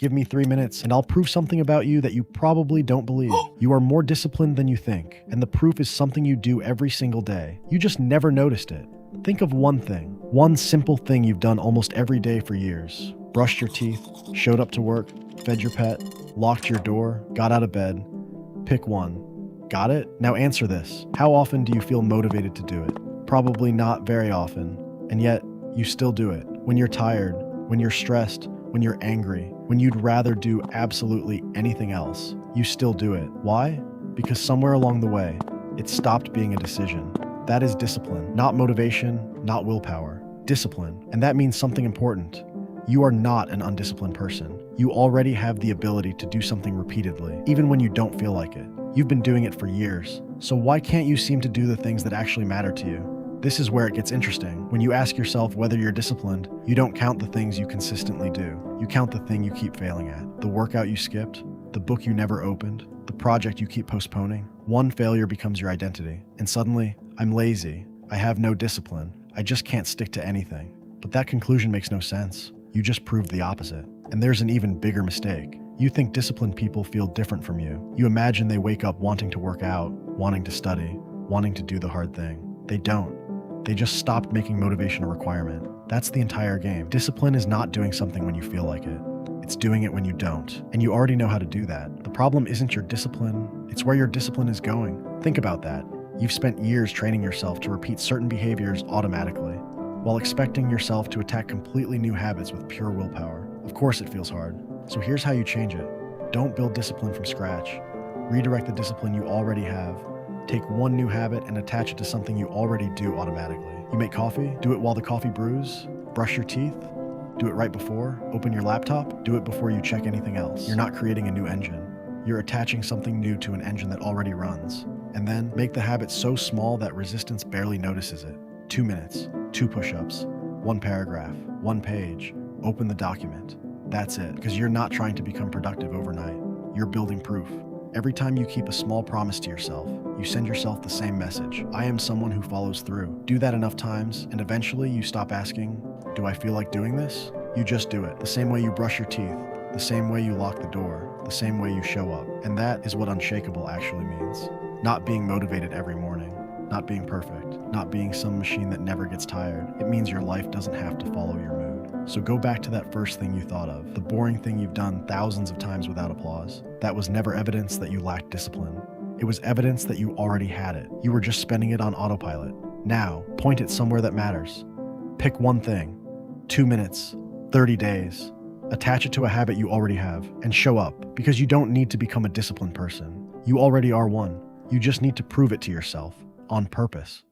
Give me 3 minutes and I'll prove something about you that you probably don't believe. You are more disciplined than you think, and the proof is something you do every single day. You just never noticed it. Think of one thing, one simple thing you've done almost every day for years. Brushed your teeth, showed up to work, fed your pet, locked your door, got out of bed. Pick one. Got it? Now answer this. How often do you feel motivated to do it? Probably not very often, and yet you still do it. When you're tired, when you're stressed, when you're angry, when you'd rather do absolutely anything else, you still do it. Why? Because somewhere along the way, it stopped being a decision. That is discipline, not motivation, not willpower. Discipline, and that means something important. You are not an undisciplined person. You already have the ability to do something repeatedly, even when you don't feel like it. You've been doing it for years, so why can't you seem to do the things that actually matter to you? This is where it gets interesting. When you ask yourself whether you're disciplined, you don't count the things you consistently do. You count the thing you keep failing at. The workout you skipped, the book you never opened, the project you keep postponing. One failure becomes your identity, and suddenly, I'm lazy. I have no discipline. I just can't stick to anything. But that conclusion makes no sense. You just proved the opposite. And there's an even bigger mistake. You think disciplined people feel different from you. You imagine they wake up wanting to work out, wanting to study, wanting to do the hard thing. They don't. They just stopped making motivation a requirement. That's the entire game. Discipline is not doing something when you feel like it. It's doing it when you don't. And you already know how to do that. The problem isn't your discipline, it's where your discipline is going. Think about that. You've spent years training yourself to repeat certain behaviors automatically, while expecting yourself to attack completely new habits with pure willpower. Of course it feels hard. So here's how you change it. Don't build discipline from scratch. Redirect the discipline you already have. Take one new habit and attach it to something you already do automatically. You make coffee? Do it while the coffee brews. Brush your teeth? Do it right before. Open your laptop? Do it before you check anything else. You're not creating a new engine. You're attaching something new to an engine that already runs. And then make the habit so small that resistance barely notices it. 2 minutes, 2 push-ups, 1 paragraph, 1 page. Open the document. That's it, because you're not trying to become productive overnight. You're building proof. Every time you keep a small promise to yourself, you send yourself the same message. I am someone who follows through. Do that enough times, and eventually you stop asking, do I feel like doing this? You just do it. The same way you brush your teeth, the same way you lock the door, the same way you show up. And that is what unshakable actually means. Not being motivated every morning, not being perfect, not being some machine that never gets tired. It means your life doesn't have to follow your mood. So go back to that first thing you thought of, the boring thing you've done thousands of times without applause. That was never evidence that you lacked discipline. It was evidence that you already had it. You were just spending it on autopilot. Now, point it somewhere that matters. Pick one thing, 2 minutes, 30 days. Attach it to a habit you already have, and show up, because you don't need to become a disciplined person. You already are one. You just need to prove it to yourself, on purpose.